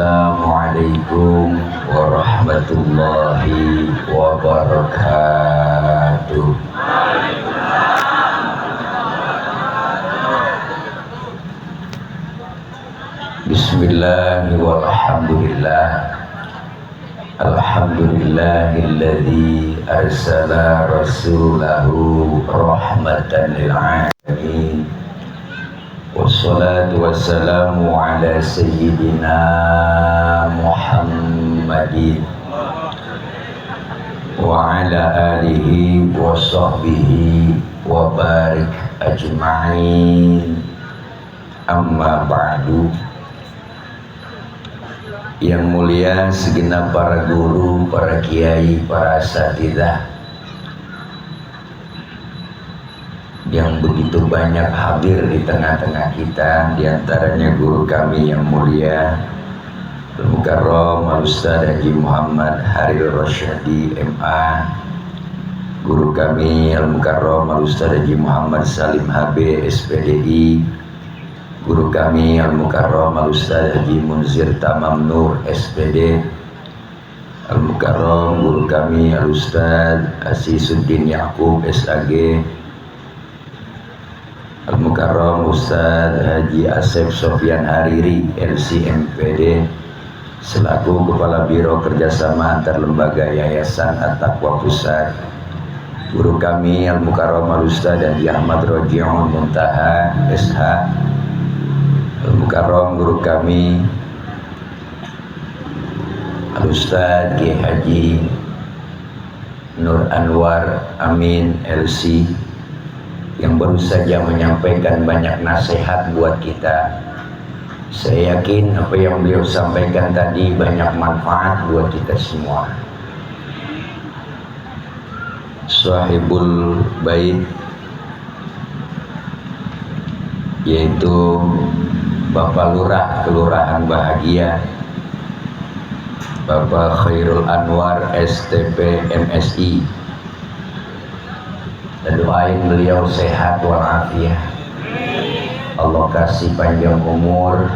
Assalamualaikum warahmatullahi wabarakatuh. Bismillah walhamdulillah. Alhamdulillahilladzi arsala rasulahu rahmatan lil alamin. Wassalatu wassalamu ala sayyidina Muhammadin wa ala alihi wa sahbihi wa barik ajma'in. Amma ba'du. Yang mulia segenap para guru, para kiai, para asatidzah yang begitu banyak hadir di tengah-tengah kita, diantaranya guru kami yang mulia Al-Mukarram Al-Ustaz Haji Muhammad Haril Rasyadi MA, guru kami Al-Mukarram Al-Ustaz Haji Muhammad Salim HB SPDI, guru kami Al-Mukarram Al-Ustaz Haji Munzir Tamam Nur SPD, Al-Mukarram guru kami Al-Ustaz Asisuddin Yaqub SAG, Al-Mukarram Ustaz Haji Asep Sofyan Hariri LCMPD selaku Kepala Biro Kerjasama Antar Lembaga Yayasan At-Taqwa Pusat, guru kami Al-Mukarram Al-Ustaz Haji Ahmad Roji'un Muntaha SH, Al-Mukarram guru kami Al-Ustaz Ki Haji Nur Anwar Amin LC yang baru saja menyampaikan banyak nasihat buat kita. Saya yakin apa yang beliau sampaikan tadi banyak manfaat buat kita semua. Sahibul Bait, yaitu Bapak Lurah Kelurahan Bahagia, Bapak Khairul Anwar STP MSI, dan doain beliau sehat walafiat. Allah kasih panjang umur,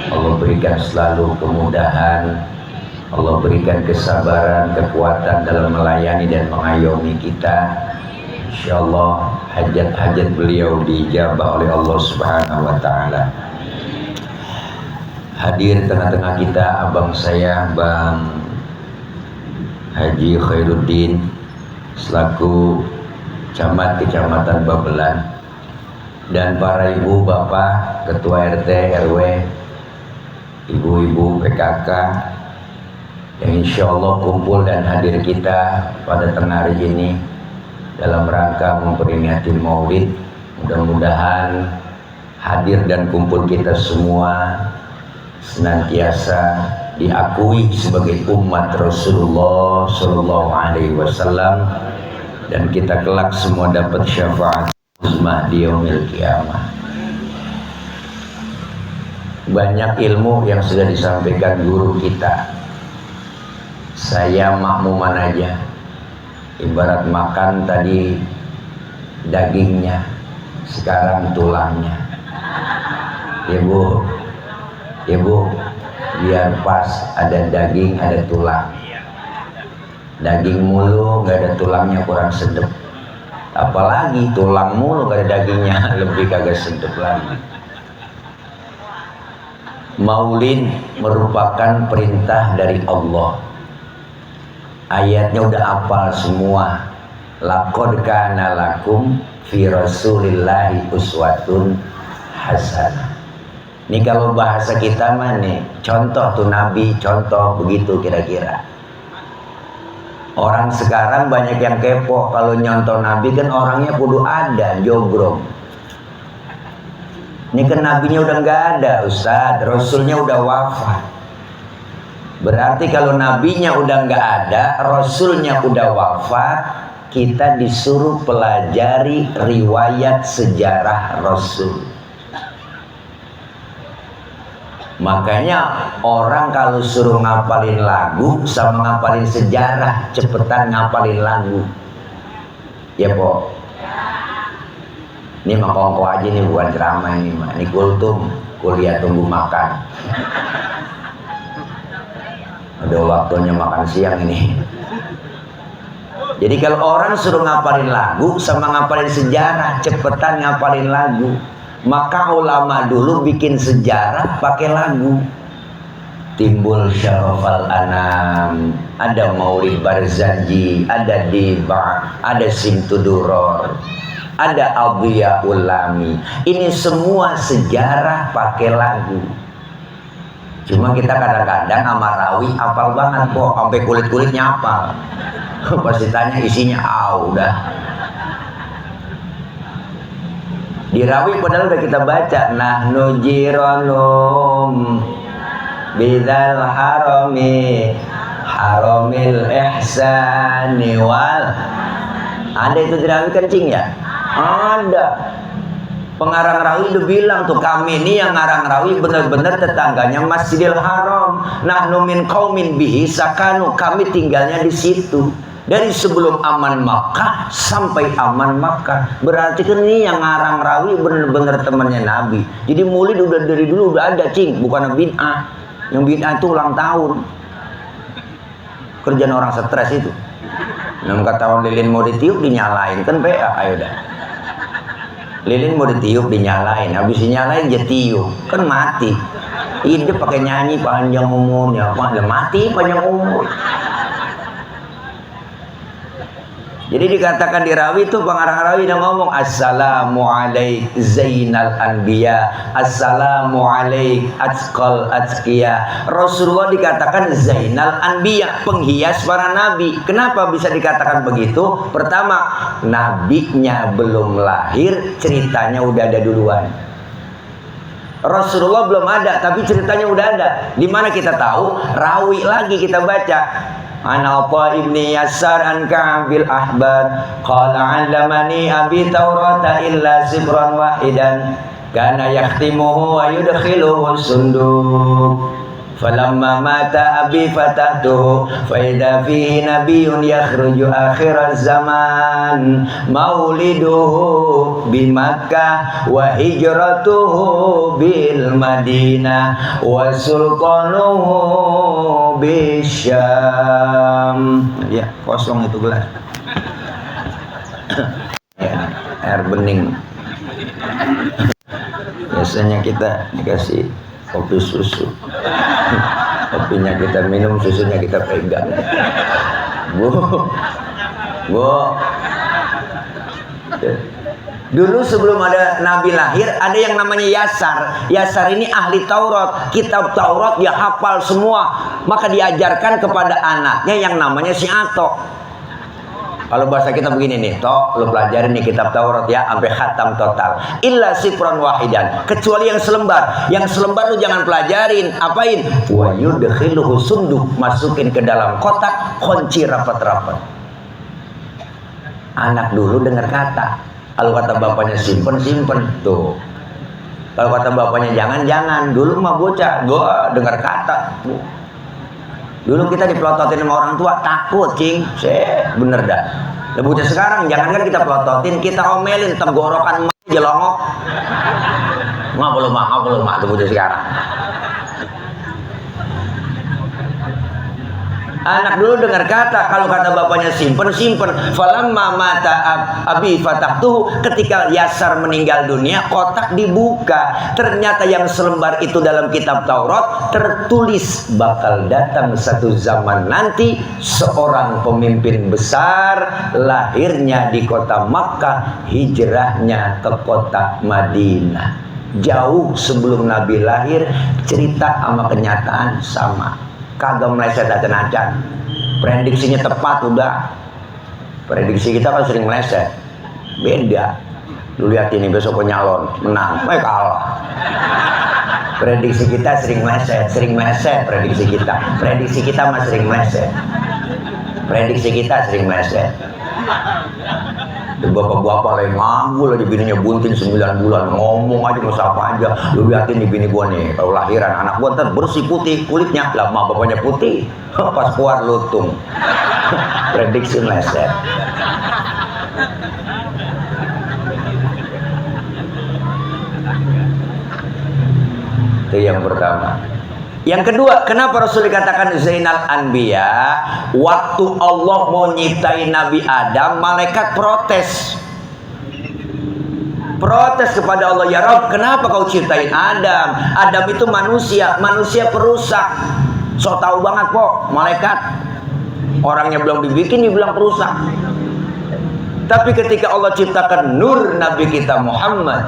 Allah berikan selalu kemudahan, Allah berikan kesabaran, kekuatan dalam melayani dan mengayomi kita. Insyaallah hajat-hajat beliau diijabah oleh Allah Subhanahu wa taala. Hadir tengah-tengah kita abang saya Bang Haji Khairuddin selaku Camat Kecamatan Babelan, dan para ibu bapak ketua RT RW, ibu-ibu PKK yang insya Allah kumpul dan hadir kita pada tengah hari ini dalam rangka memperingati Maulid. Mudah-mudahan hadir dan kumpul kita semua senantiasa diakui sebagai umat Rasulullah Sallallahu Alaihi Wasallam, dan kita kelak semua dapat syafaat uzmah di yaumil qiyamah. Banyak ilmu yang sudah disampaikan guru kita. Saya makmuman aja. Ibarat makan tadi dagingnya, sekarang tulangnya. Ibu, biar pas ada daging ada tulang. Daging mulu nggak ada tulangnya kurang sedep, apalagi tulang mulu nggak ada dagingnya lebih kagak sedep lagi. Maulid merupakan perintah dari Allah. Ayatnya udah hafal semua. Laqad kana lakum fi rasulillahi uswatun hasanah. Ini kalau bahasa kita mah nih, contoh tuh Nabi, contoh begitu kira-kira. Orang sekarang banyak yang kepo, kalau nyontoh Nabi kan orangnya kudu ada, jogrong. Ini kan Nabinya udah nggak ada, Ustaz, Rasulnya udah wafat. Berarti kalau Nabinya udah nggak ada, Rasulnya udah wafat, kita disuruh pelajari riwayat sejarah Rasul. Makanya orang kalau suruh ngapalin lagu sama ngapalin sejarah, cepetan ngapalin lagu. Ya, Po? Ini mah kongko aja nih, bukan ceramah ini mah. Ini kultum, kuliah tunggu makan. Udah waktunya makan siang ini. Jadi kalau orang suruh ngapalin lagu sama ngapalin sejarah, cepetan ngapalin lagu. Maka ulama dulu bikin sejarah pakai lagu. Timbul Syarafal Anam, ada Maulid Barzanji, ada Diba, ada Simtuduror, ada Adhiya Ulami. Ini semua sejarah pakai lagu. Cuma kita kadang-kadang sama rawi hafal banget kok, sampai kulit-kulitnya hafal. Pas ditanya isinya, udah. Di rawi padahal udah kita baca, nahnu jiranum bidzal harami haramil ihsani wal. Ada itu di rawi kencing ya? Ada. Pengarang rawi udah bilang tuh, kami ini yang ngarang rawi benar-benar tetangganya Masjidil Haram. Nahnu min qaumin bihi sakanu, kami tinggalnya di situ. Dari sebelum aman Makkah sampai aman Makkah. Berarti kan ini yang ngarang rawi benar-benar temannya Nabi. Jadi Maulid udah dari dulu udah ada, cing, bukan bid'ah. Yang bid'ah itu ulang tahun. Kerjaan orang stres itu. Nah, kata lilin mau ditiup dinyalain, kan PA, ayo dah. Lilin mau ditiup dinyalain, habis dinyalain dia tiup, kan mati. Hidup pakai nyanyi panjang umurnya, mati panjang umur. Jadi dikatakan di rawi itu, pengarang rawi yang ngomong, assalamu alaik zainal anbiya, assalamu alaik atqal atqiya. Rasulullah dikatakan zainal anbiya, penghias para nabi. Kenapa bisa dikatakan begitu? Pertama, nabinya belum lahir, ceritanya udah ada duluan. Rasulullah belum ada, tapi ceritanya udah ada. Di mana kita tahu? Rawi lagi kita baca. Ana Atha ibni Yasar an Ka'bil Ahbar qala 'allamani abi Taurata illa sibran wahidan kana yakhtimuhu wa yudkhiluhu sunduk. Falamma mata abi fatahtuhu fa idza fihi nabiyyun yakhruju akhir zaman mauliduhu bi Makkah wa hijratuhu bil Madinah wa sultanuhu bi Syam. Ya, kosong itu gelas. Air bening. Biasanya kita dikasih kopi susu. Kopinya kita minum, susunya kita pegang. Dulu sebelum ada Nabi lahir, ada yang namanya Yasar. Yasar ini ahli Taurat, kitab Taurat dia hafal semua. Maka diajarkan kepada anaknya yang namanya si Atok. Kalau bahasa kita begini nih, Tok, lu pelajarin nih kitab Taurat ya, sampai khatam total. Illa sifron wahidan, kecuali yang selembar. Yang selembar lu jangan pelajarin, apain? Wa yudkhiluhu sunduk, masukin ke dalam kotak, kunci rapat-rapat. Anak dulu dengar kata. Kalau kata bapaknya simpen, simpen tuh. Kalau kata bapaknya jangan, jangan. Dulu mah bocah, gua dengar kata. Dulu kita dipelototin sama orang tua, takut, cing. Bener dah. Bocah sekarang, jangankan kita pelototin, kita omelin, tenggorokan jelongok. Nggak belum mak, tuh bocah sekarang. Anak dulu dengar kata, kalau kata bapaknya simpen, simpen. Falamma mata abi fatahtuhu, ketika Yasar meninggal dunia, kotak dibuka. Ternyata yang selembar itu dalam kitab Taurat tertulis bakal datang satu zaman nanti seorang pemimpin besar, lahirnya di kota Makkah, hijrahnya ke kota Madinah. Jauh sebelum Nabi lahir, cerita sama kenyataan sama. Kagak meleset acan-acan. Prediksinya tepat udah. Prediksi kita kan sering meleset. Beda. Lu lihat ini besok penyalon menang, kalah. Prediksi kita sering meleset prediksi kita. Prediksi kita mah sering meleset. Prediksi kita sering meleset. Bapak-bapak lagi nganggur aja, bininya bunting 9 bulan, ngomong aja mau siapa aja. Lu liatin nih bini gua nih, kalau lahiran anak gua ntar bersih putih kulitnya, lah mak bapaknya putih, pas keluar lutung. Prediksi meleset. Itu yang pertama. Yang kedua, kenapa Rasul dikatakan Zainal Anbiya? Waktu Allah mau nyiptain Nabi Adam, malaikat protes. Protes kepada Allah, ya Rabb, kenapa kau ciptain Adam? Adam itu manusia, manusia perusak. So tahu banget kok, malaikat. Orangnya belum dibikin, dibilang perusak. Tapi ketika Allah ciptakan nur Nabi kita Muhammad,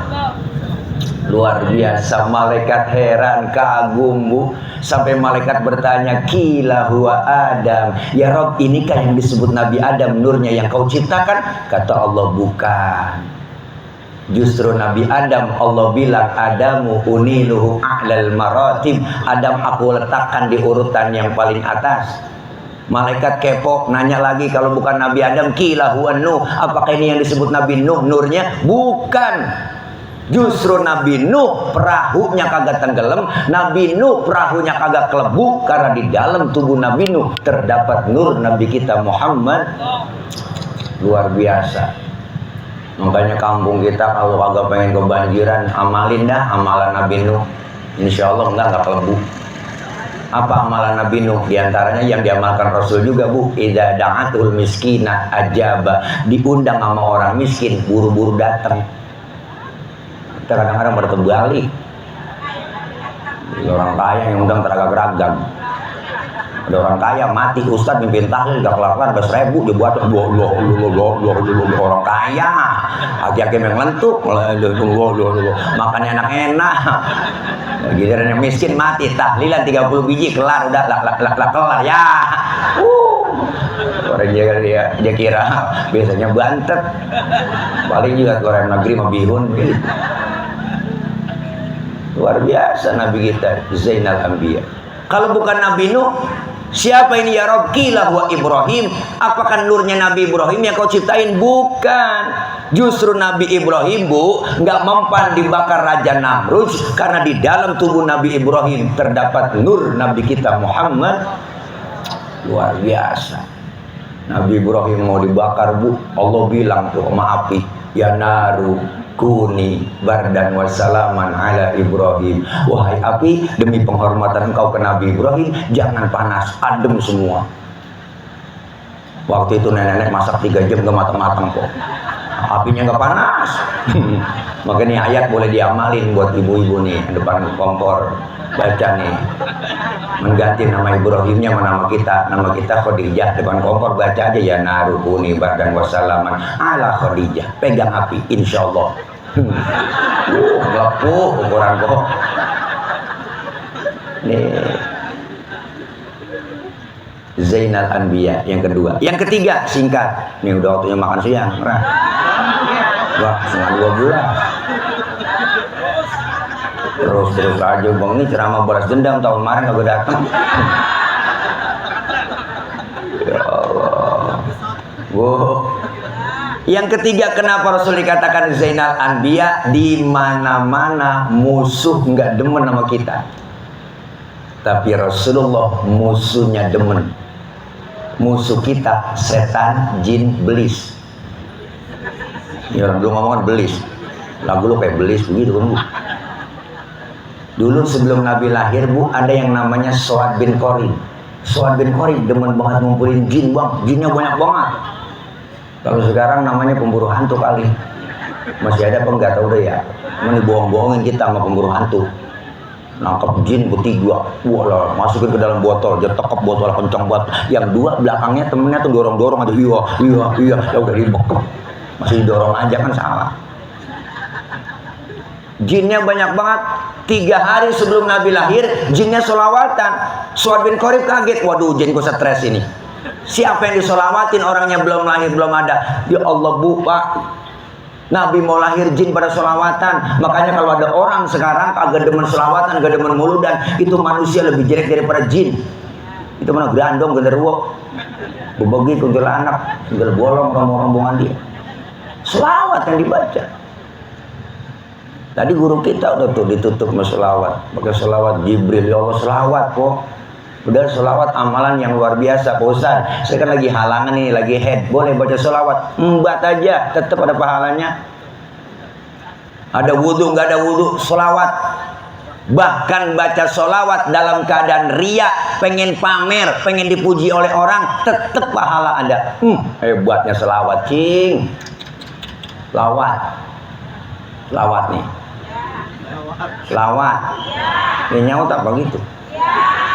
luar biasa, malaikat heran, kagum bu, sampai malaikat bertanya, kila huwa Adam, ya Rob, inikah yang disebut Nabi Adam, nurnya yang kau ciptakan? Kata Allah, bukan. Justru Nabi Adam, Allah bilang, Adamu uniluhu a'lal maratib, Adam aku letakkan di urutan yang paling atas. Malaikat kepo, nanya lagi, kalau bukan Nabi Adam, kila huwa Nuh, apakah ini yang disebut Nabi Nuh nurnya? Bukan. Justru Nabi Nuh perahunya kagak tenggelam, Nabi Nuh perahunya kagak kelebu, karena di dalam tubuh Nabi Nuh terdapat nur Nabi kita Muhammad. Luar biasa. Makanya kampung kita kalau kagak pengen kebanjiran, amalin dah amalan Nabi Nuh, insya Allah enggak kelebu. Apa amalan Nabi Nuh? Di antaranya yang diamalkan Rasul juga bu, idza da'atul miskina ajaba, diundang sama orang miskin buru-buru datang. Kita kadang-kadang berterbalik. Orang kaya yang undang teragak-ragam. Ada orang kaya mati, Ustadz mimpin tahlil gak kelar-kelar, 100.000 dibuat orang kaya. Aki-aki yang lentuk, makannya enak-enak. Giliran yang miskin mati, tahlilan 30 biji kelar, udah kelar ya. Orang dia kira biasanya bantet, paling juga orang negeri mah bihun. Luar biasa Nabi kita Zainal Anbiya. Kalau bukan Nabi Nuh, siapa ini ya Rabb? Qila huwa Ibrahim. Apakah nurnya Nabi Ibrahim yang kau ciptain? Bukan. Justru Nabi Ibrahim bu, nggak mempan dibakar Raja Namrud, karena di dalam tubuh Nabi Ibrahim terdapat nur Nabi kita Muhammad. Luar biasa. Nabi Ibrahim mau dibakar bu, Allah bilang tuh sama api, ya naru kuni bardan wassalaman ala Ibrahim. Wahai api, demi penghormatan engkau ke Nabi Ibrahim, jangan panas, adem semua. Waktu itu nenek-nenek masak 3 jam gak matang-matang kok, apinya gak panas. Makanya ayat boleh diamalin buat ibu-ibu nih, depan kompor baca nih, mengganti nama Ibrahimnya sama nama kita Khadijah, depan kompor baca aja, ya narukuni bardan wassalaman ala Khadijah, pegang api insyaallah. Lepuh ukuran kok nih. Zainal Anbiya yang kedua. Yang ketiga, singkat nih, udah waktunya makan siang. Wah, setengah 12. Terus aja bang, ini ceramah balas dendam tahun kemarin gak datang. Ya Allah. Wow. Yang ketiga, kenapa Rasul dikatakan Zainal Anbiya? Di mana-mana musuh nggak demen sama kita, tapi Rasulullah musuhnya demen. Musuh kita setan, jin, belis. Ini orang dulu ngomongin belis, lagu lu kayak belis begitu kan bu. Dulu sebelum Nabi lahir bu, ada yang namanya Suad bin Qarin. Suad bin Qarin demen banget ngumpulin jin bang, jinnya banyak banget. Kalau sekarang namanya pemburu hantu kali. Masih ada apa enggak tahu deh ya. Mana bohong-bohongin kita sama pemburu hantu. Nangkep jin bertiga, wah, masukin ke dalam botol, dia tekep botol kencang banget. Yang dua belakangnya temennya tuh dorong-dorong aja, iya, ya udah dibekep, masih didorong aja kan salah. Jinnya banyak banget. 3 hari sebelum Nabi lahir, jinnya sholawatan. Suad bin Qarib kaget, waduh jinku stres ini. Siapa yang disolawatin, orangnya belum lahir, belum ada. Ya Allah bu, pak, Nabi mau lahir jin pada sholawatan. Makanya kalau ada orang sekarang kagak demen sholawatan, kagak demen muludan, itu manusia lebih jelek daripada jin. Itu mana grandong, genderuwo, bebegi, kuntilanak, tinggal bolong rombongan dia. Sholawat yang dibaca. Tadi guru kita udah tuh ditutup sama sholawat, pakai sholawat Jibril. Ya Allah, sholawat kok. Udah sholawat amalan yang luar biasa, Pak Ustaz. Saya kan lagi halangan ini, lagi head. Boleh baca sholawat? Embat aja, tetap ada pahalanya. Ada wudhu, nggak ada wudhu, sholawat. Bahkan baca solawat dalam keadaan riya, pengen pamer, pengen dipuji oleh orang, tetap pahala ada. Hebatnya selawat, cing. Lawat nih. Lawat. Ini nyaut apa gitu?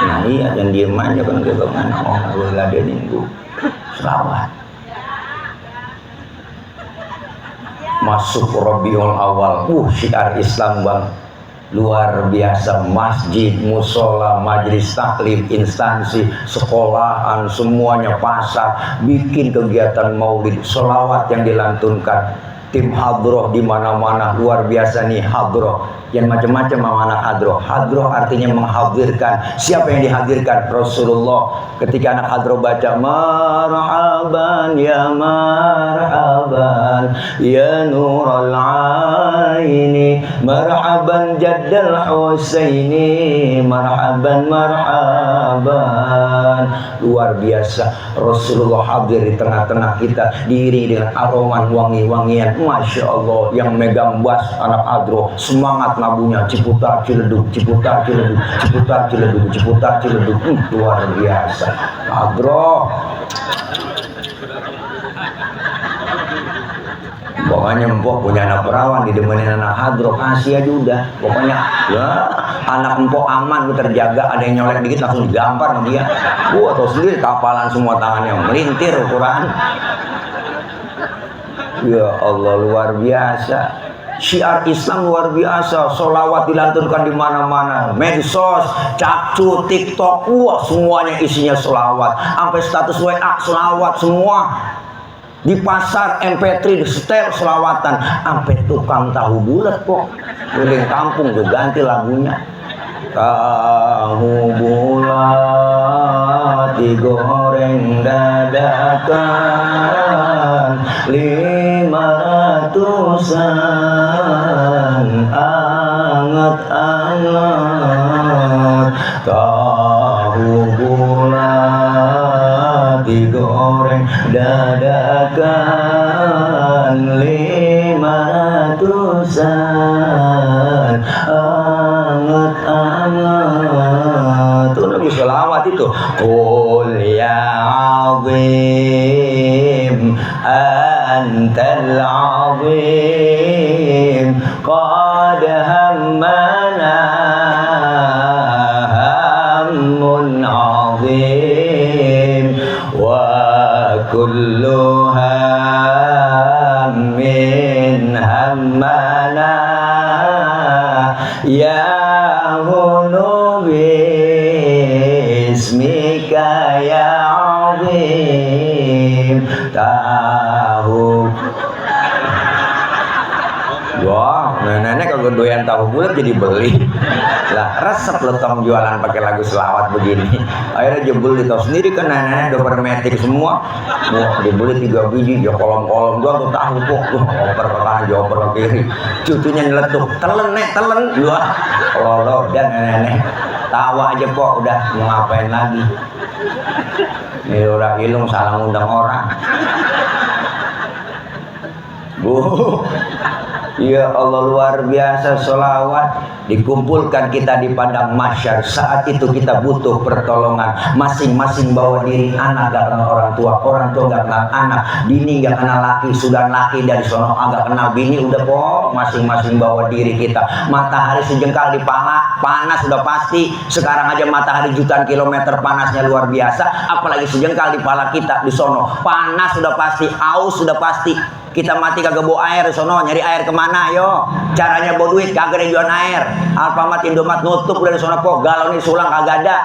Nah iya, jangan diem aja kan kita mana. Oh, gue ladenin gue. Selawat. Masuk Rabiul Awal. Syiar Islam bang. Luar biasa, masjid, musola, majelis taklim, instansi, sekolahan, semuanya pasar, bikin kegiatan maulid, sholawat yang dilantunkan, tim hadroh di mana-mana, luar biasa nih hadroh, yang macam-macam anak hadroh. Hadroh artinya menghadirkan. Siapa yang dihadirkan? Rasulullah. Ketika anak hadroh baca marhaban ya marhaban ya nurul aini marhaban jaddal husaini marhaban marhaban. Luar biasa, Rasulullah hadir di tengah-tengah kita, diiringi dengan aroma wangi-wangian. Masya Allah, yang megang bass anak hadroh, semangat lagunya Ciputat Ciledug, Ciputat Ciledug, Ciputat Ciledug, Ciputat Ciledug. Luar biasa. Hadroh. Pokoknya empok punya anak perawan, didemenin anak hadroh, kasih aja udah. Pokoknya ya, anak empok aman, terjaga. Ada yang nyolek dikit langsung digampar sama dia. Gua tau sendiri kapalan semua tangannya melintir ukuran. Ya Allah, luar biasa. Syiar Islam luar biasa. Sholawat dilantunkan di mana-mana. Medsos, capcu, TikTok, wah semuanya isinya sholawat. Sampai status WA sholawat semua. Di pasar MP3 di setel selawatan, sampai tukang tahu bulat kok keliling kampung tuh ganti lagunya. Tahu bulat digoreng dadakan 500-an anget-anget. Tahu bulat digoreng dadakan 500-an anget-anget. Itu lagi selawat itu. Qul ya azim antal azim qad hammana hammun azim wa kullu hammin hammana ya hunu bismika ya azim. Tahu. Wah, nenek kalau doyan tahu bulat jadi beli. Lah, resep lo tong jualan pakai lagu selawat begini. Akhirnya jebul di tahu sendiri kan nenek udah hermetik semua. Wah, dibeli 3 biji, ya kolom-kolom doang tuh tahu kok. Oper ke kanan, oper ke kiri. Cucunya nyeletuk, telen nek, telen. Wah, lolo dan nenek. Tawa aja kok udah mau ngapain lagi. Ini udah hilung salah ngundang orang. Bu, ya Allah luar biasa sholawat. Dikumpulkan kita di padang mahsyar. Saat itu kita butuh pertolongan. Masing-masing bawa diri. Anak gak kenal orang tua gak kenal anak, bini gak kenal laki, sudah laki dari sono agak kenal bini. Udah kok masing-masing bawa diri kita. Matahari sejengkal di pala, panas sudah pasti. Sekarang aja matahari jutaan kilometer panasnya luar biasa, apalagi sejengkal di pala kita di sono. Panas sudah pasti, aus sudah pasti. Kita mati kagak bawa air sono, nyari air kemana yo? Caranya bawa duit, kagak ada jualan air. Alfamart, Indomaret nutup udah di sono kok, galau nih sulang kagak ada.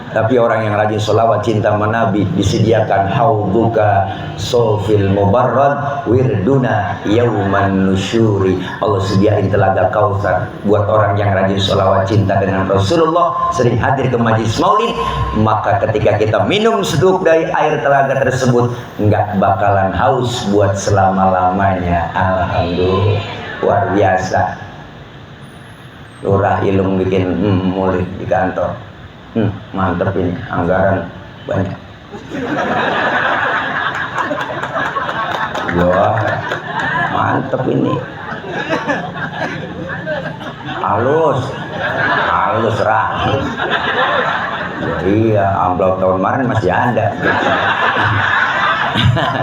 Tapi orang yang rajin sholawat cinta sama Nabi disediakan haudzuka sofil mubarrad wirduna yauman nusyuri. Allah sediain telaga Kautsar buat orang yang rajin sholawat cinta dengan Rasulullah, sering hadir ke majlis maulid. Maka ketika kita minum seduk dari air telaga tersebut, nggak bakalan haus buat selama-lamanya. Alhamdulillah, luar biasa. Lurah Ilung bikin maulid di kantor. Mantep ini, anggaran banyak. Wah, mantep ini. halus rah. Iya, amplop tahun kemarin masih ada.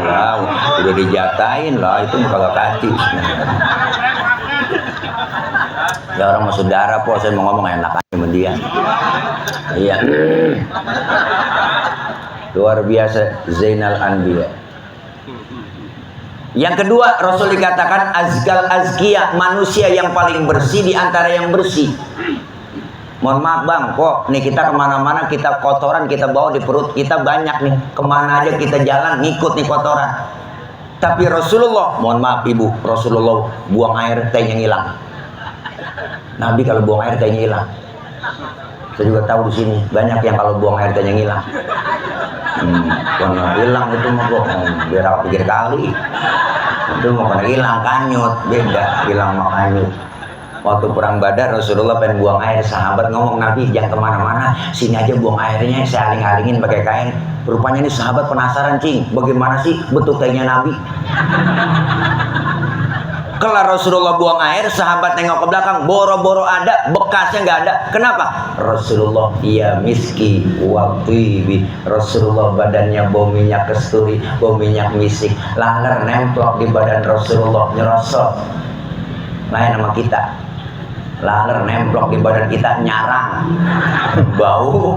Lah, udah dijatahin lah, itu kalau kaki. Ya orang mau saudara po, saya mau ngomong enak aja sama dia. Iya. Luar biasa Zainal Anbiya. Yang kedua, Rasul dikatakan azkal azkiya, manusia yang paling bersih di antara yang bersih. Mohon maaf bang, kok nih kita kemana-mana kita kotoran kita bawa di perut kita banyak nih, kemana aja kita jalan ngikut nih kotoran. Tapi Rasulullah, mohon maaf ibu, Rasulullah buang air tehnya hilang. Nabi kalau buang air tehnya hilang. Saya juga tahu di sini banyak yang kalau buang air tehnya hilang. Karena hilang itu mah kok biar aku pikir kali. Itu mau kena hilang kanyut, beda hilang sama kanyut. Waktu perang Badar Rasulullah pengen buang air, sahabat ngomong Nabi jangan kemana-mana, sini aja buang airnya, saya aling-alingin pakai kain. Rupanya ini sahabat penasaran cing, bagaimana sih bentuk tehnya Nabi? Kalau Rasulullah buang air, sahabat nengok ke belakang, boro-boro ada, bekasnya nggak ada. Kenapa? Rasulullah iya miski waktu Rasulullah badannya bau minyak kasturi, bau minyak misik, laler nemplok di badan Rasulullah nyerosot. Lain sama kita, laler nemplok di badan kita nyarang, bau.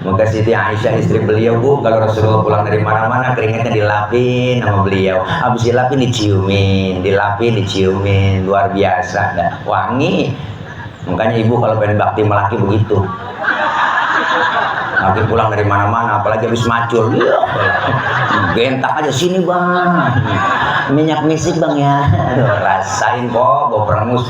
Maka Siti Aisyah istri beliau bu, kalau Rasulullah pulang dari mana-mana keringetnya dilapin sama beliau, habis dilapin diciumin, luar biasa, dah wangi. Makanya ibu kalau pengen bakti melaki begitu, laki pulang dari mana-mana, apalagi habis macul, gentak aja sini bang, minyak misik bang ya, rasain kok, gue perengus.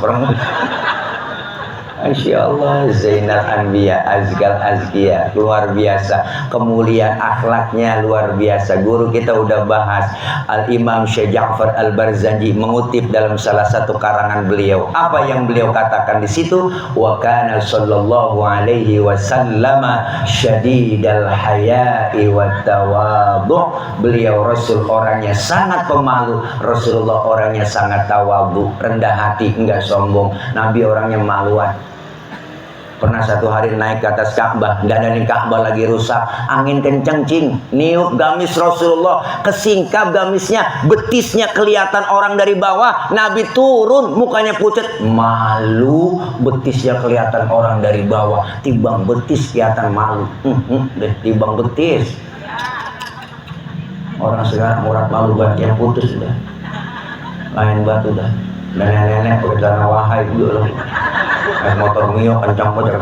Masya Allah, Zainal Anbiya, azkal azkiya, luar biasa, kemuliaan akhlaknya luar biasa. Guru kita udah bahas, Al-Imam Syekh Ja'far Al-Barzanji mengutip dalam salah satu karangan beliau. Apa yang beliau katakan di situ? Wa kana sallallahu alaihi wasallam syadidal haya'i wat tawadhu. Beliau Rasul orangnya sangat pemalu, Rasulullah orangnya sangat tawadhu, rendah hati, enggak sombong. Nabi orangnya maluan. Pernah satu hari naik ke atas Ka'bah, dandanin Ka'bah lagi rusak, angin kenceng cing, niup gamis Rasulullah, kesingkap gamisnya, betisnya kelihatan orang dari bawah. Nabi turun, mukanya pucat, malu, betisnya kelihatan orang dari bawah, timbang betis kelihatan malu, timbang betis. Orang sekarang urat malu banget yang putus udah, lain batu dah, dan nenek-nenek pakai celana wahai dulu loh. Motor Mio kencang banget,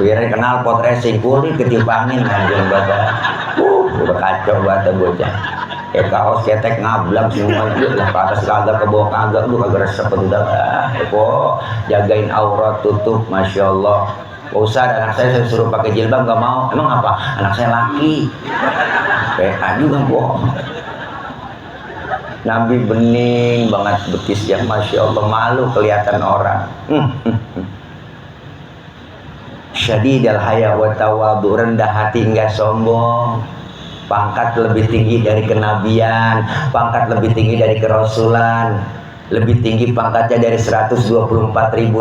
biar kenal pot racing kulit ketiup angin anjing bapak, udah kacau banget bocah. Kaos ketek ngablang semua lah, ke atas kagak, ke bawah kagak, lu kagak resep udah. Kok jagain aurat tutup, masya Allah. Ustaz, anak saya suruh pakai jilbab nggak mau, emang apa? Anak saya laki, PA juga kok. Nabi bening banget betisnya, masya Allah, malu kelihatan orang. Syadidal haya wa tawadhu, rendah hati enggak sombong. Pangkat lebih tinggi dari kenabian, pangkat lebih tinggi dari kerasulan, lebih tinggi pangkatnya dari 124.000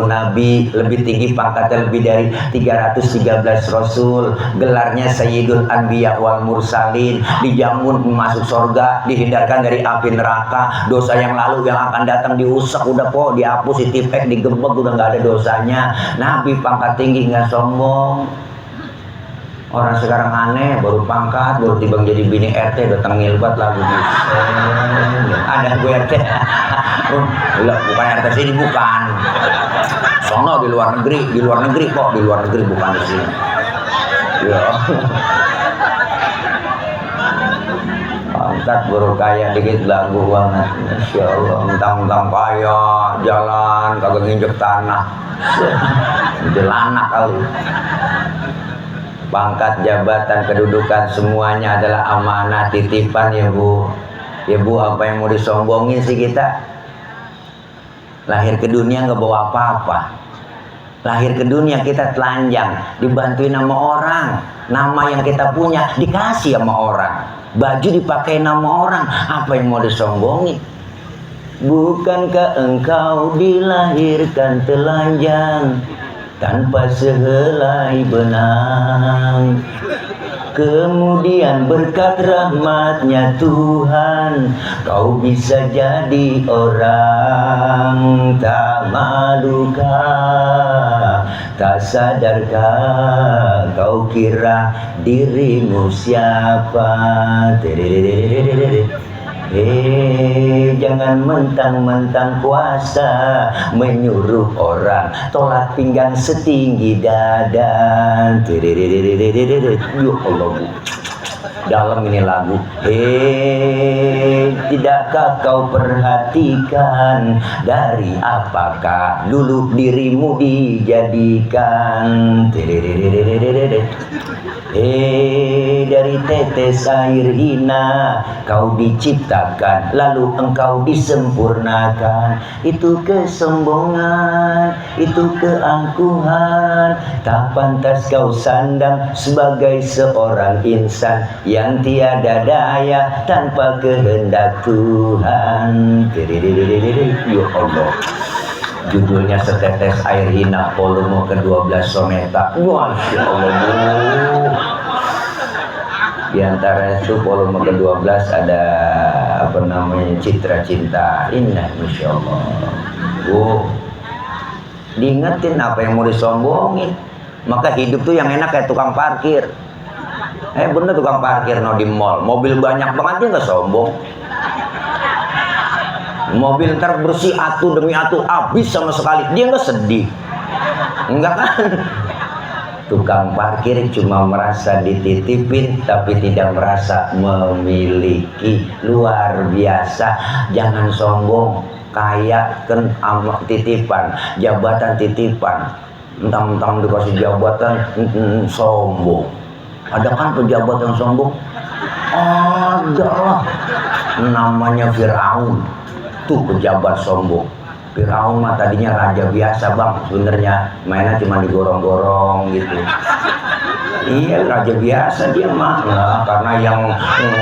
nabi, lebih tinggi pangkatnya lebih dari 313 rasul, gelarnya Sayyidul Anbiya wal Mursalin, dijamun masuk surga, dihindarkan dari api neraka, dosa yang lalu yang akan datang diusap udah kok, dihapus, ditipek, digebek, udah nggak ada dosanya. Nabi pangkat tinggi nggak sombong. Orang sekarang aneh, baru pangkat, baru tiba jadi bini RT, datang ngilbat lagu ada gue RT. Bukan RT sini, bukan. Sono di luar negeri kok, di luar negeri bukan di sini. Ya. Pangkat baru kaya dikit lagu banget, masya Allah. Mentang-mentang kaya, jalan kagak nginjek tanah, jelanak kali. Pangkat, jabatan, kedudukan semuanya adalah amanah, titipan ya bu. Ya bu, apa yang mau disombongin sih kita? Lahir ke dunia nggak bawa apa-apa. Lahir ke dunia kita telanjang, dibantuin sama orang. Nama yang kita punya dikasih sama orang. Baju dipakai nama orang. Apa yang mau disombongin? Bukankah engkau dilahirkan telanjang tanpa sehelai benang? Kemudian berkat rahmatnya Tuhan, kau bisa jadi orang. Tak malukah, tak sadarkah, kau kira dirimu siapa? Jangan mentang-mentang puasa menyuruh orang tolak pinggang setinggi dada. Ya Allah, dalam ini lagu. Tidakkah kau perhatikan dari apakah dulu dirimu dijadikan? Dari tetes air hina kau diciptakan, lalu engkau disempurnakan. Itu kesombongan, itu keangkuhan. Tak pantas kau sandang sebagai seorang insan yang tiada daya tanpa kehendak Tuhan. Ya Allah, judulnya Setetes Air Hina, volume ke-12 soneta. Masya Allah. Di antara itu volume ke-12 ada apa namanya, Citra Cinta. Indah, Masya Allah. Diingetin apa yang mau disombongin. Maka hidup tuh yang enak kayak tukang parkir. Bener tukang parkir no di mall, mobil banyak banget dia nggak sombong. Mobil ntar bersih atu demi atu habis sama sekali, dia nggak sedih, enggak kan? Tukang parkir cuma merasa dititipin tapi tidak merasa memiliki. Luar biasa. Jangan sombong, kaya kan titipan, jabatan titipan, mentang-mentang dikasih jabatan sombong. Ada kan pejabat yang sombong? Ada lah, namanya Firaun. Tuh pejabat sombong. Firaun mah tadinya raja biasa bang, sebenarnya mainnya cuma digorong-gorong gitu. Iya, raja biasa dia mah. Nah, karena yang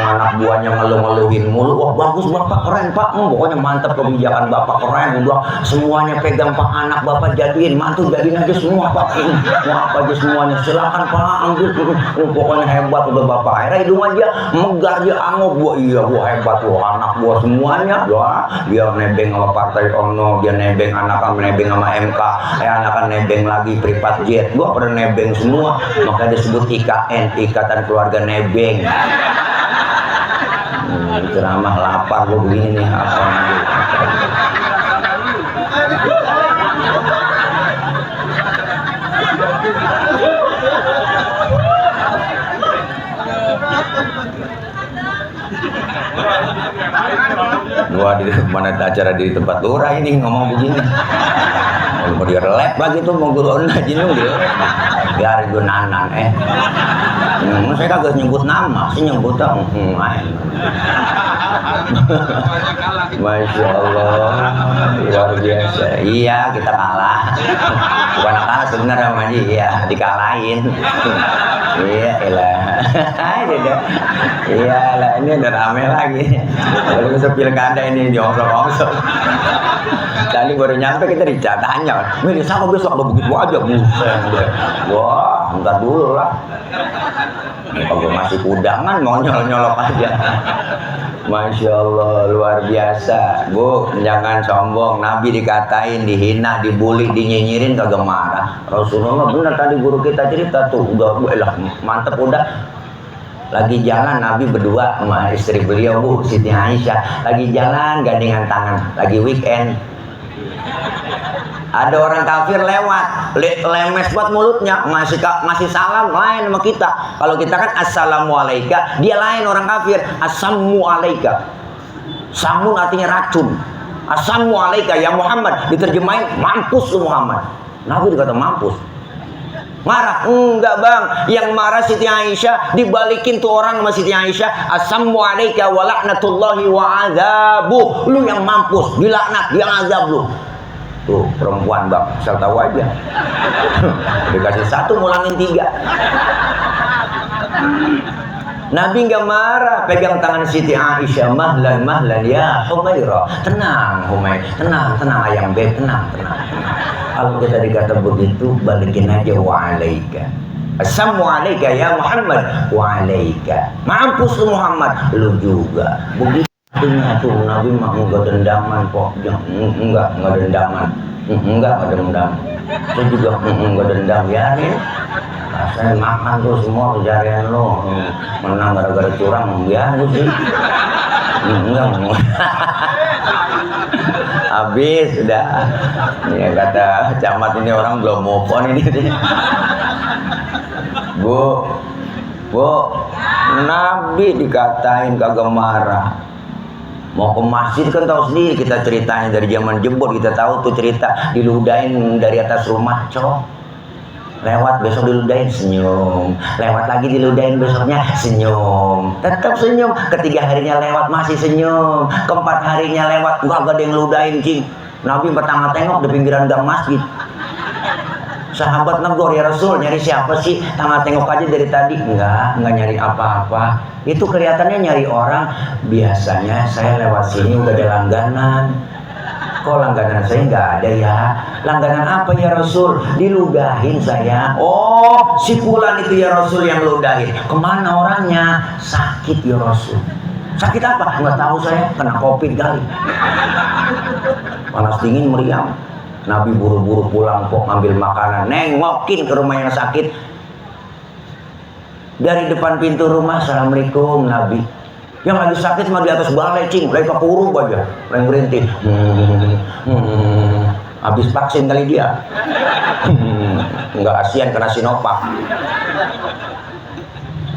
anak buahnya ngeluh-ngeluhin mulu, wah bagus bapak, keren pak, pokoknya mantap kebijakan bapak, keren, udah semuanya pegang pak, anak bapak jadiin, mantu jadiin aja semua pak, mau apa aja semuanya, silakan pak ambil, pokoknya hebat udah bapak. Akhirnya hidung aja megar, dia angop, wah iya, wah hebat, wah anak buah semuanya, wah dia nebeng sama partai ono, dia nebeng anak, nebeng sama MK, anak nebeng lagi privat jet, gua pernah nebeng semua, maka disebut IKN, Ikatan Keluarga Nebeng. Ceramah lapar lo begini nih apa? Gua di mana acara di tempat lurah ini ngomong begini. Kalau mau dia relep lagi tuh mau guru online aja nih dia. Biar gue nanan saya kagak nyebut nama, sih nyebut main. Masya Allah, luar biasa. Iya kita kalah, bukan kalah sebenarnya sama dia, iya dikalahin. Iya elah, iya lah ini udah rame lagi. Kalau bisa pilkada ini diongsok-ongsok. Tadi baru nyampe kita dicatanya, milih siapa besok lo begitu aja buset. Wah, entar dulu lah. Kalau masih kudangan mau nyolok-nyolok aja. Masya Allah, luar biasa. Bu, jangan sombong. Nabi dikatain, dihina, dibully, dinyinyirin kagak marah. Rasulullah benar tadi guru kita cerita tuh, udah mantep udah. Lagi jalan Nabi berdua sama istri beliau Bu Siti Aisyah, lagi jalan gandengan tangan, lagi weekend. Ada orang kafir lewat, lemes buat mulutnya, masih salam lain sama kita. Kalau kita kan assalamualaikum, dia lain orang kafir, assalamualaikum. Samun artinya racun. Assalamualaikum ya Muhammad, diterjemahin mampus lu Muhammad. Nabi dikata mampus. Marah? Enggak bang, yang marah Siti Aisyah, dibalikin tuh orang sama Siti Aisyah, assalamualaikum wa laknatullahi wa azabuh. Lu yang mampus, dilaknat, dia azab lu. Tuh perempuan bang, asal tahu aja. Dikasih satu ngulangin tiga. Nabi nggak marah, pegang tangan Siti Aisyah, mahlan mahlan ya Humairah, tenang Humairah, tenang ayang beb, tenang. Kalau kita dikata begitu, balikin aja wa alaika. Assalamualaikum ya Muhammad, wa alaika. Mampus lu Muhammad, lu juga. Begitu tuh Nabi mah enggak dendaman kok, enggak dendaman, enggak dendam. Saya juga enggak dendam ya nih. Saya makan tuh semua kejadian lo menang gara-gara curang ya lu sih enggak habis udah ya kata camat ini orang belum move on ini bu Nabi dikatain kagak marah mau ke masjid kan tahu sendiri kita ceritanya dari zaman jebot kita tahu tuh cerita diludahin dari atas rumah cok lewat besok diludahin senyum, lewat lagi diludahin besoknya senyum, tetap senyum, ketiga harinya lewat masih senyum, keempat harinya lewat enggak ada yang ludahin cing. Nabi pertama tengok di pinggiran gang masjid, sahabat negor ya Rasul nyari siapa sih, tengah tengok aja dari tadi enggak nyari apa-apa, itu kelihatannya nyari orang. Biasanya saya lewat sini udah ada langganan. Kok langganan saya nggak ada ya? Langganan apa ya Rasul? Diludahin saya. Oh, si fulan itu ya Rasul yang ludahin. Kemana orangnya? Sakit ya Rasul. Sakit apa? Nggak tahu saya. Kena COVID kali. Panas dingin meriang. Nabi buru-buru pulang kok ngambil makanan. Nengokin ke rumah yang sakit. Dari depan pintu rumah, Assalamualaikum Nabi. Yang lagi sakit mah di atas balai cing, lagi kepurung aja, lagi merintih. Habis vaksin kali dia. Enggak ASEAN kena Sinovac.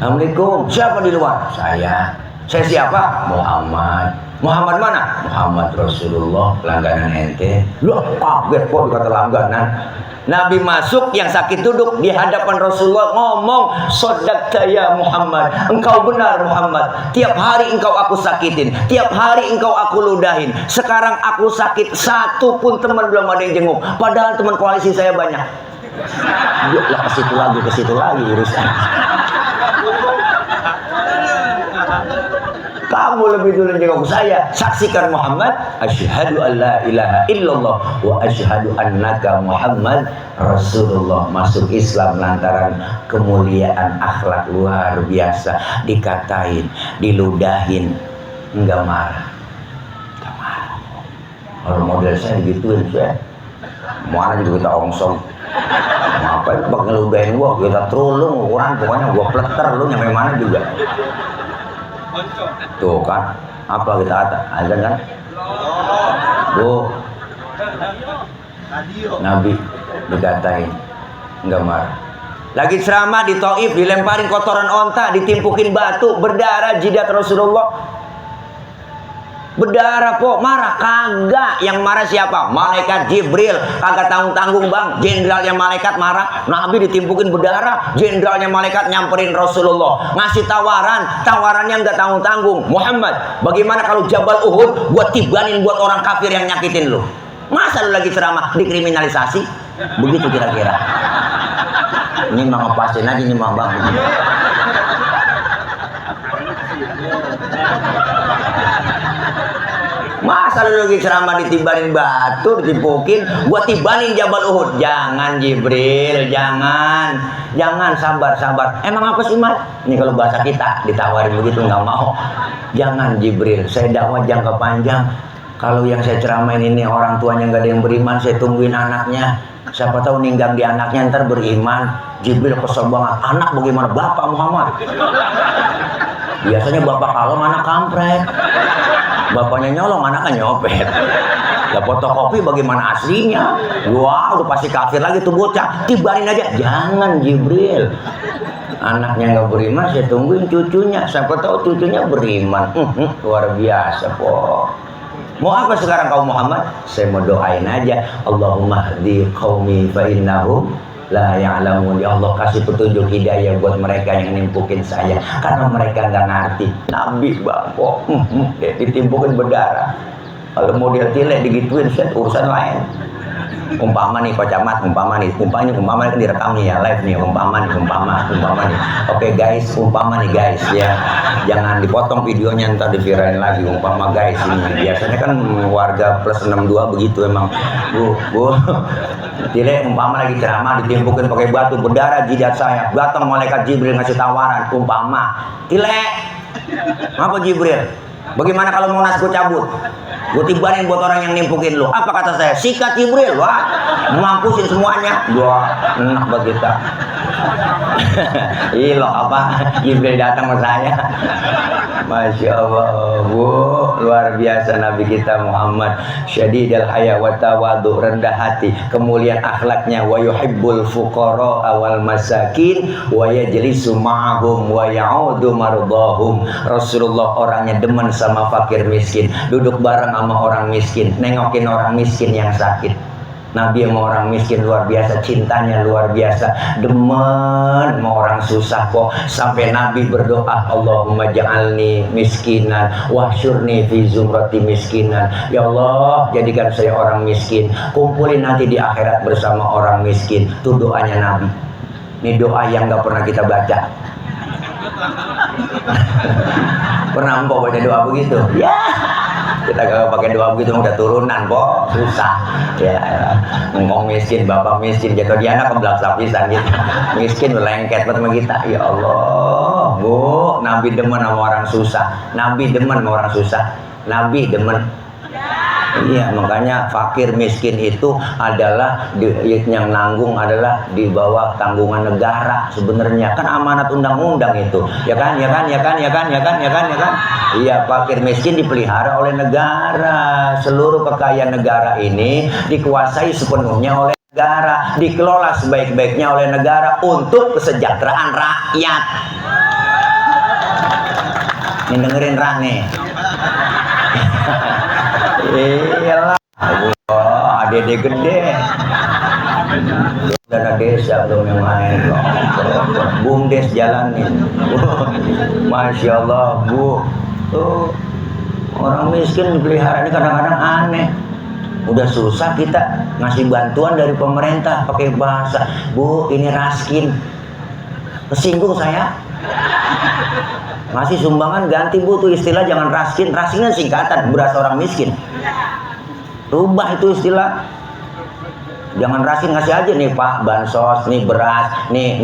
Assalamualaikum, siapa di luar? Saya siapa? Muhammad. Muhammad mana? Muhammad Rasulullah, langganan ente. Loh, kaget kok dikata langganan. Nabi masuk, yang sakit duduk di hadapan Rasulullah ngomong, "Shadaqta ya Muhammad, engkau benar Muhammad. Tiap hari engkau aku sakitin, tiap hari engkau aku ludahin. Sekarang aku sakit, satu pun teman belum ada yang jenguk. Padahal teman koalisi saya banyak." Yuklah ke situ lagi urusan. Kamu lebih dulu jenguk saya. Saksikan Muhammad, asyhadu an la ilaha illallah wa asyhadu annaka Muhammad Rasulullah. Masuk Islam lantaran kemuliaan akhlak luar biasa. Dikatain, diludahin, enggak marah. Kalau model saya digituin saya, mana juga kita ongsong. Ngapain bak ngeludahin gua, kita trulung ukuran, pokoknya gua pleter lu nyampe mana juga. Tuh kan, apa kita azan kan? Bu, Nabi dikatain, enggak marah. Lagi ceramah di Taif, dilemparin kotoran onta, ditimpukin batu, berdarah jidat Rasulullah. Berdarah kok, marah kagak. Yang marah siapa? Malaikat Jibril. Kagak tanggung-tanggung bang, jenderalnya malaikat marah. Nabi ditimpukin berdarah, jenderalnya malaikat nyamperin Rasulullah, ngasih tawarannya nggak tanggung-tanggung. Muhammad, bagaimana kalau Jabal Uhud buat tibanin buat orang kafir yang nyakitin lu? Masa lu lagi ceramah dikriminalisasi? Begitu kira-kira. Ini mah ngepasin aja nih mah bang. Masa lu lagi ceramah ditibanin batu, ditimpukin, buat tibanin Jabal Uhud? Jangan Jibril, jangan sabar. Emang apa sih Mat? Ini kalau bahasa kita ditawarin begitu nggak mau. Jangan Jibril, saya dakwah jangka panjang. Kalau yang saya ceramain ini orang tuanya nggak ada yang beriman, saya tungguin anaknya. Siapa tahu ninggang di anaknya ntar beriman. Jibril kesel banget. Anak bagaimana bapak Muhammad? Biasanya bapak kalem, anak kampret. Bapaknya nyolong, anaknya nyopet. Lah fotokopi bagaimana aslinya? Wah, udah pasti kafir lagi tuh bocah. Tibarin aja. Jangan Jibril. Anaknya nggak beriman, saya tungguin cucunya. Siapa tahu cucunya beriman. Luar biasa kok. Mau apa sekarang kau Muhammad? Saya mau doain aja. Allahumma hdi qaumi fa innahum la ya'lamun. Ya Allah, kasih petunjuk hidayah buat mereka yang nimpukin saya, karena mereka nggak ngerti. Nabi bangkok ditimpukin berdarah. Kalau mau dia tilek digituin, urusan lain. Umpama nih Pak Camat, umpama kan direkam nih ya, live nih, umpama nih. Oke guys, umpama nih guys ya, jangan dipotong videonya ntar diviralin lagi. Umpama guys, ini biasanya kan warga plus 62 begitu emang. Bu Tile umpama lagi ceramah ditimpukin pakai batu berdarah jidat saya, datang malaikat Jibril ngasih tawaran. Umpama Tile, apa Jibril? Bagaimana kalau mau nasku cabut? Gue tibanin buat orang yang nimpukin lu. Apa kata saya? Sikat Jibril. Wah, mampusin semuanya. Wah, enak buat kita. Ilo apa? Jibril datang ke saya. Masya Allah, Bu, luar biasa Nabi kita Muhammad. Syadidul haya wa tawadu, rendah hati, kemuliaan akhlaknya. Wa yuhibbul fuqara wal masakin wa yajlisu ma'ahum wa ya'udu mardahum. Rasulullah orangnya demen sama fakir miskin, duduk bareng sama orang miskin, nengokin orang miskin yang sakit. Nabi sama orang miskin luar biasa, cintanya luar biasa, demen sama orang susah kok. Sampai Nabi berdoa, Allahumma ja'alni miskinan wahsyurni fi zumrati miskinan. Ya Allah, jadikan saya orang miskin, kumpulin nanti di akhirat bersama orang miskin. Itu doanya Nabi. Ini doa yang gak pernah kita baca. Pernah empok baca doa begitu? Ya, kita gak pakai doa begitu, udah turunan kok, susah ya. Ngomong miskin, bapak miskin, jatuh di anak kebelakang pisan gitu, miskin melengket buat sama kita. Ya Allah, Bu, Nabi demen sama orang susah, Nabi demen sama orang susah, Nabi demen. Iya, makanya fakir miskin itu adalah yang nanggung adalah di bawah tanggungan negara sebenarnya, kan amanat undang-undang itu, ya kan. Iya, fakir miskin dipelihara oleh negara. Seluruh kekayaan negara ini dikuasai sepenuhnya oleh negara, dikelola sebaik-baiknya oleh negara untuk kesejahteraan rakyat. Ini dengerin Rah nih. Iyalah, adede gede, dana desa belum yang main, bumdes jalanin. Masya Allah, Bu, tuh orang miskin dipelihara ini kadang-kadang aneh. Udah susah kita ngasih bantuan dari pemerintah pakai bahasa, Bu, ini raskin, kesinggung saya. Ngasih sumbangan ganti, Bu, tuh istilah jangan raskin. Raskin kan singkatan beras orang miskin. Rubah itu istilah. Jangan raskin, ngasih aja nih Pak bansos, nih beras, nih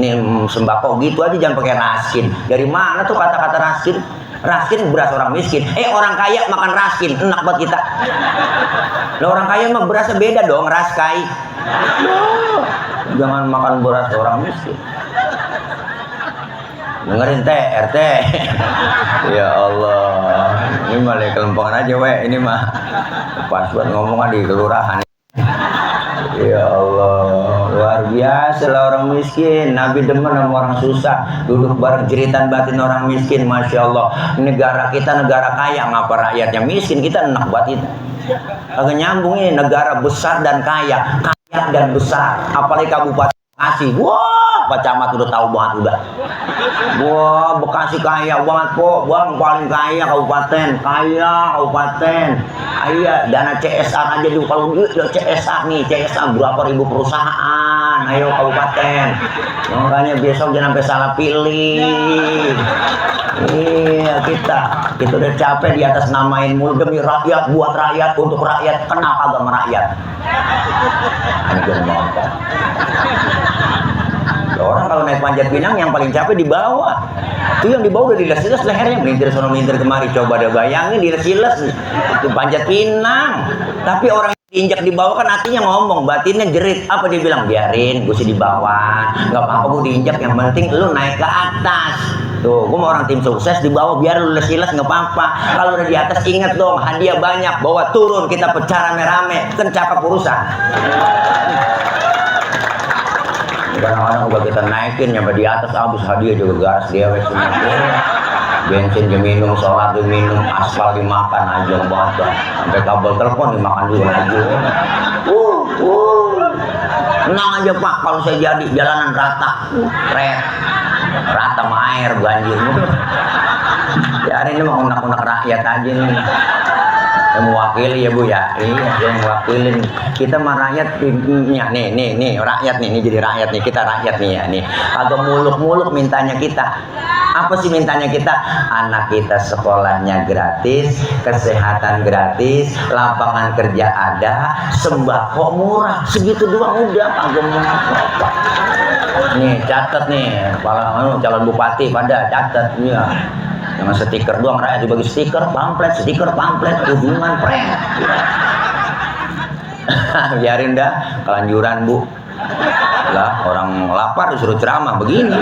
sembako gitu aja, jangan pakai raskin. Dari mana tuh kata-kata raskin? Raskin beras orang miskin. Orang kaya makan raskin, enak buat kita. Nah, orang kaya mah berasnya beda dong, raskai. Jangan makan beras orang miskin. Dengerin RT. Ya Allah, ini malah kelempangan aja ini mah pas buat ngomong di kelurahan. Ya Allah, luar biasa lah orang miskin. Nabi demen sama orang susah, duduk bareng jeritan batin orang miskin. Masya Allah, negara kita negara kaya, ngapa rakyatnya miskin? Kita enak banget itu. Agak nyambung ini, negara besar dan kaya dan besar, apalagi Kabupaten Bekasi. Wah, Pak Camat udah tahu banget udah. Wah, Bekasi kaya banget kok, Bang, paling kaya kabupaten. Iya, dana CSR aja dulu, kalau CSR nih, CSR berapa ribu perusahaan, ayo kabupaten. Makanya besok jangan sampai salah pilih. Iya, kita udah capek di atas namain mulu demi rakyat, buat rakyat, untuk rakyat. Kenapa agak merakyat? Orang kalau naik panjat pinang yang paling capek di bawah. Itu yang di bawah udah diles-les lehernya, melintir sono melintir kemari. Coba deh bayangin diles-les itu panjat pinang. Tapi orang yang diinjak di bawah kan hatinya ngomong, batinnya jerit. Apa dia bilang? Biarin, gue sih di bawah, nggak apa-apa gue diinjak, yang penting lu naik ke atas. Tuh, gue mau orang tim sukses di bawah, biar lu les-les nggak apa-apa. Kalau udah di atas ingat dong, hadiah banyak, bawa turun, kita pecah rame-rame, kan cakep urusan. Kadang-kadang udah kita naikin nyampe di atas, habis hadiah juga gas dia semua. Bensin diminum, sholat diminum, aspal dimakan aja banget. Sampai kabel telepon dimakan juga aja. Tenang aja Pak, kalau saya jadi jalanan rata, rata sama air banjir. Ya hari ini mau unak-unak rakyat aja nih. Yang mewakili ya Bu ya. Iya, yang mewakili. Kita mah rakyat nih rakyat nih, ini jadi rakyat nih, kita rakyat nih ya nih. Agak muluk-muluk mintanya kita. Apa sih mintanya kita? Anak kita sekolahnya gratis, kesehatan gratis, lapangan kerja ada, sembako murah. Segitu doang udah agak apa. Nih catat nih, kepala calon bupati pada catat ya. Jangan stiker doang, rakyat dibagi stiker pamflet, ujungan prank. Biarin dah, kelanjuran Bu. Lah orang lapar disuruh ceramah begini.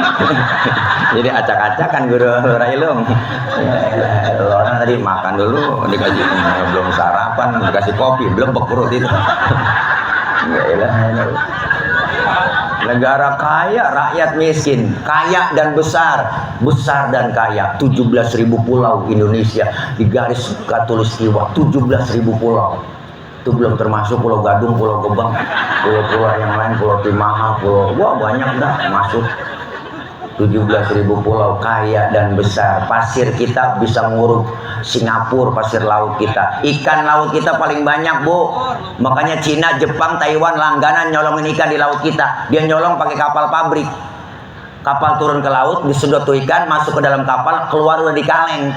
Jadi acak-acakan guru Railung. Ya, orang tadi makan dulu, dikasih belum sarapan, dikasih kopi, belum perut itu. Ya, negara kaya, rakyat miskin, kaya dan besar dan kaya. 17.000 pulau Indonesia di garis khatulistiwa, 17.000 pulau. Itu belum termasuk Pulau Gadung, Pulau Gebang, pulau-pulau yang lain, Pulau Timaha, wah banyak dah masuk. 17.000 pulau, kaya dan besar. Pasir kita bisa nguruk Singapura, pasir laut kita. Ikan laut kita paling banyak Bu. Makanya Cina, Jepang, Taiwan langganan nyolongin ikan di laut kita. Dia nyolong pakai kapal pabrik. Kapal turun ke laut, disedot tuh ikan, masuk ke dalam kapal, keluar udah di kaleng.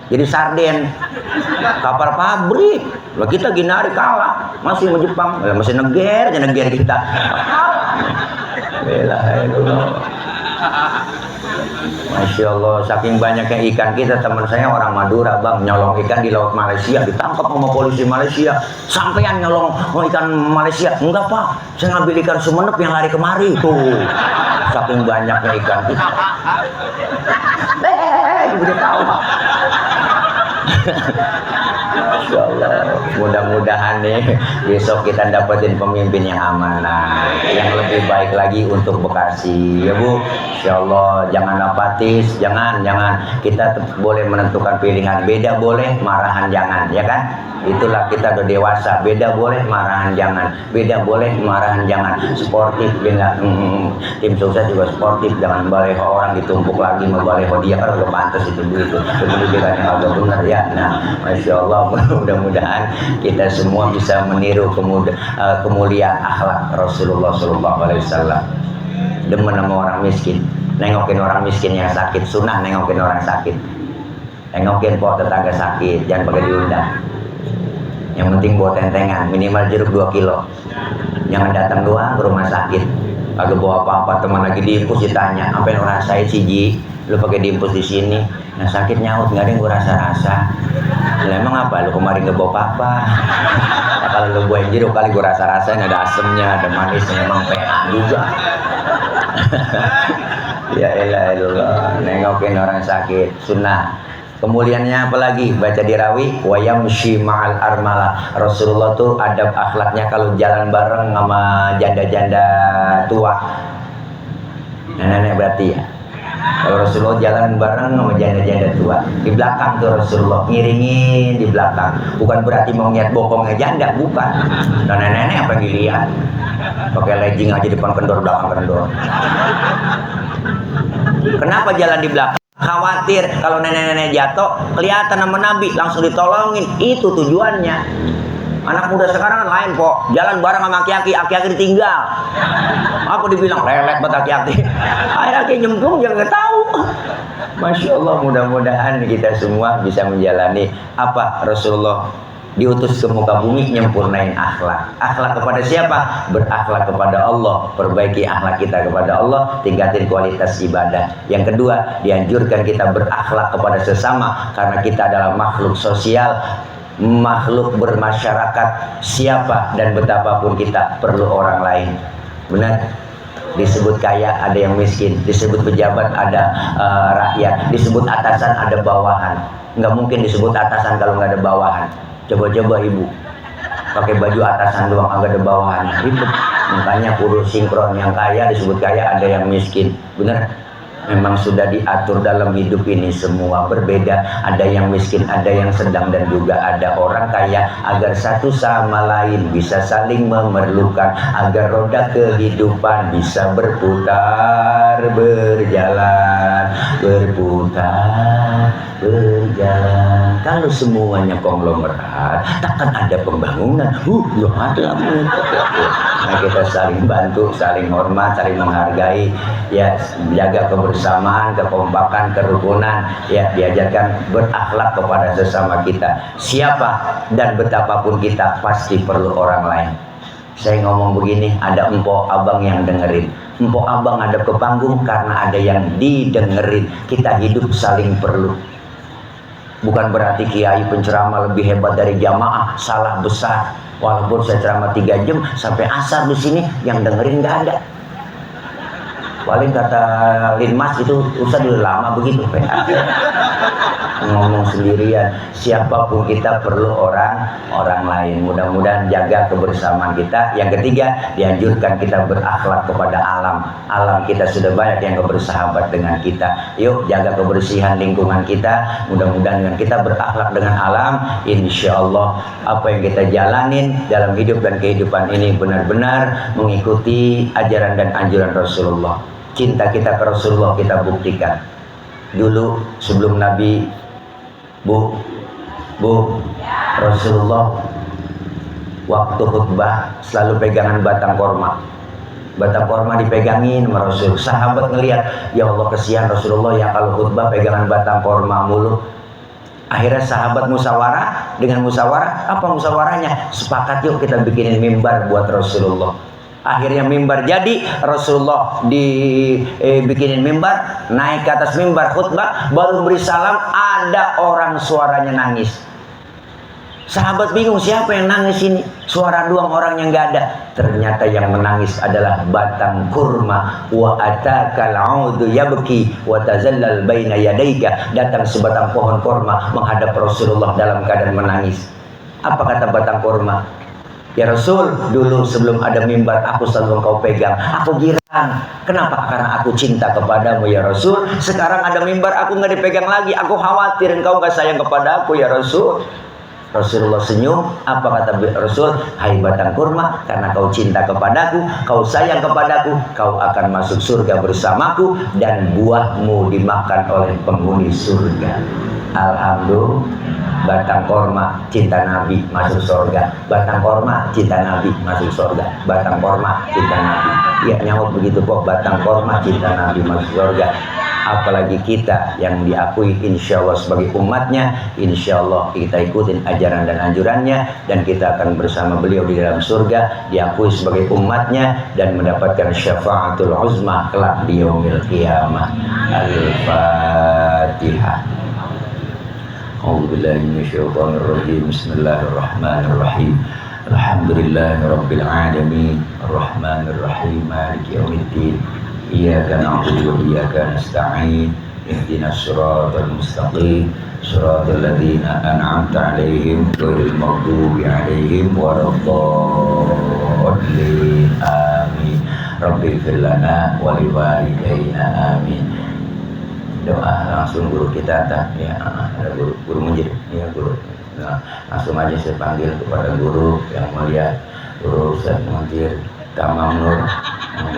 Jadi sarden. Kapal pabrik. Lah kita gini hari kalah, masih sama Jepang, masih neger kita. Masya Allah, saking banyaknya ikan kita. Teman saya orang Madura Bang, nyolong ikan di laut Malaysia, ditangkap sama polisi Malaysia. Sampean nyolong ikan Malaysia? Enggak Pak, saya ngambil ikan Sumenep yang lari kemari. Tuh, saking banyaknya ikan kita. Udah tahu Pak. Masya Allah, mudah-mudahan nih besok kita dapetin pemimpin yang amanah, yang lebih baik lagi untuk Bekasi ya Bu. Insya Allah, jangan apatis, jangan kita boleh menentukan pilihan, beda boleh, marahan jangan, ya kan? Itulah kita udah dewasa, beda boleh, marahan jangan, sportif dia tim sukses juga sportif, jangan baleho orang ditumpuk lagi, membaleho dia kan udah pantas itu begitu, kemudian yang agak benar ya. Nah, Masya Allah, mudah-mudahan kita semua bisa meniru kemuliaan akhlak Rasulullah SAW. Demen sama orang miskin, nengokin orang miskin yang sakit, sunnah nengokin orang sakit, nengokin tetangga sakit, jangan pakai diundang. Yang penting bawa tentengan, minimal jeruk 2 kilo. Jangan datang doang ke rumah sakit, kagak bawa apa-apa. Teman lagi diimpus ditanya, apa yang lu rasain sih Ji? Lu pakai diimpus di sini, yang sakit nyaut, nggak ada yang gua rasa-rasa. Lah emang apa? Lu kemarin nggak bawa apa-apa. Nah, kalau lu bawain jeruk kali gua rasa-rasain, ada asemnya, ada manisnya, emang PA juga. Ya elah, nengokin orang sakit, sunnah. Kemuliaannya apalagi baca dirawi wayamshi ma'al armala. Rasulullah tuh adab akhlaknya kalau jalan bareng sama janda-janda tua. Nenek berarti ya. Kalau Rasulullah jalan bareng sama janda-janda tua, di belakang tuh Rasulullah ngiringin di belakang. Bukan berarti mau niat bokongnya janda, bukan. Dan nenek apa yang dilihat? Pakai legging aja depan kendor, belakang kendor. Kenapa jalan di belakang? Khawatir kalau nenek-nenek jatuh kelihatan sama Nabi, langsung ditolongin. Itu tujuannya. Anak muda sekarang kan lain kok, jalan bareng sama aki-aki ditinggal. Apa dibilang lelet buat aki-aki? Aki nyemplung jangan tahu. Masya Allah, mudah-mudahan kita semua bisa menjalani apa Rasulullah diutus ke muka bumi, nyempurnain akhlak. Akhlak kepada siapa? Berakhlak kepada Allah. Perbaiki akhlak kita kepada Allah, tingkatin kualitas ibadah. Yang kedua, dianjurkan kita berakhlak kepada sesama, karena kita adalah makhluk sosial, makhluk bermasyarakat. Siapa dan betapapun kita perlu orang lain. Benar? Disebut kaya ada yang miskin, disebut pejabat ada rakyat, disebut atasan ada bawahan. Nggak mungkin disebut atasan kalau nggak ada bawahan. Coba-coba ibu pakai baju atasan doang, agak ada bawahan, ribet. Makanya kudu sinkron, yang kaya disebut kaya, ada yang miskin. Bener, memang sudah diatur dalam hidup ini semua berbeda. Ada yang miskin, ada yang sedang, dan juga ada orang kaya, agar satu sama lain bisa saling memerlukan, agar roda kehidupan bisa berputar, berjalan, berputar, berjalan. Kalau semuanya konglomerat, takkan ada pembangunan. Ya ada. Nah, kita saling bantu, saling hormat, saling menghargai, ya jaga kebersamaan, kekompakan, kerukunan, ya diajarkan berakhlak kepada sesama kita. Siapa dan betapapun kita pasti perlu orang lain. Saya ngomong begini, ada empok abang yang dengerin. Empok abang ada ke panggung karena ada yang didengerin. Kita hidup saling perlu. Bukan berarti kiai penceramah lebih hebat dari jamaah, salah besar. Walaupun saya ceramah 3 jam sampai asar di sini, yang dengerin nggak ada. Paling kata Linmas itu usah dulu lama begitu, ngomong sendirian. Siapapun kita perlu orang lain. Mudah-mudahan jaga kebersamaan kita. Yang ketiga, dianjurkan kita berakhlak kepada alam. Alam kita sudah banyak yang bersahabat dengan kita. Yuk jaga kebersihan lingkungan kita. Mudah-mudahan dengan kita berakhlak dengan alam, insya Allah apa yang kita jalanin dalam hidup dan kehidupan ini benar-benar mengikuti ajaran dan anjuran Rasulullah. Cinta kita ke Rasulullah kita buktikan. Dulu sebelum Nabi, Bu, Rasulullah waktu khutbah selalu pegangan batang korma. Batang korma dipegangin sama Rasul. Sahabat ngelihat, ya Allah kesian Rasulullah yang kalau khutbah pegangan batang korma mulu. Akhirnya sahabat musyawarah. Dengan musyawarah, apa musyawarahnya? Sepakat yuk kita bikinin mimbar buat Rasulullah. Akhirnya mimbar jadi, Rasulullah dibikinin mimbar, naik ke atas mimbar khutbah, baru beri salam, ada orang suaranya nangis. Sahabat bingung, siapa yang nangis ini? Suara doang, orang yang nggak ada. Ternyata yang menangis adalah batang kurma. Wa atakal audu yabki wa tazallal baina yadayka. Datang sebatang pohon kurma menghadap Rasulullah dalam keadaan menangis. Apa kata batang kurma? Ya Rasul, dulu sebelum ada mimbar aku selalu engkau pegang. Aku girang. Kenapa? Karena aku cinta kepadamu ya Rasul. Sekarang ada mimbar aku nggak dipegang lagi. Aku khawatir engkau nggak sayang kepada aku ya Rasul. Rasulullah senyum. Apa kata Rasul? Hai batang kurma, karena kau cinta kepadaku, kau sayang kepadaku, kau akan masuk surga bersamaku dan buahmu dimakan oleh penghuni surga. Alhamdulillah. Batang korma cinta Nabi masuk surga. Batang korma cinta Nabi masuk surga. Batang korma cinta Nabi. Ya nyaut begitu kok. Batang korma cinta Nabi masuk surga. Apalagi kita yang diakui insya Allah sebagai umatnya, insya Allah kita ikutin ajaran dan anjurannya, dan kita akan bersama beliau di dalam surga, diakui sebagai umatnya dan mendapatkan syafaatul uzma kelak di yaumil qiyamah. Al-Fatihah. A'udzubillahi minasyaitonir rajim. Bismillahirrahmanirrahim. Alhamdulillahirabbil alamin. Arrahmanir rahim. Maliki yaumiddin. Iyyaka na'budu wa iyyaka nasta'in. Ihdinas siratal mustaqim. Siratal ladzina an'amta 'alaihim ghairil maghdubi 'alaihim waladdallin. Amin. Rabbighfir lana wa liwalidayna. Amin. Doa langsung guru kita ya, ada guru menjadi ya guru. Nah, langsung aja saya panggil kepada guru yang mulia, Guru Ustaz Munzir Tamam Nur,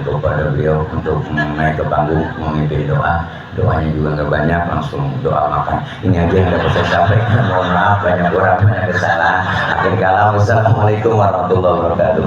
kepada beliau untuk naik ke panggung memimpin doa. Doanya juga nggak banyak, langsung doa makan. Ini aja yang dapat saya sampaikan. Mohon maaf banyak orang banyak kesalahan. Akhir kalam, wassalamualaikum warahmatullahi wabarakatuh.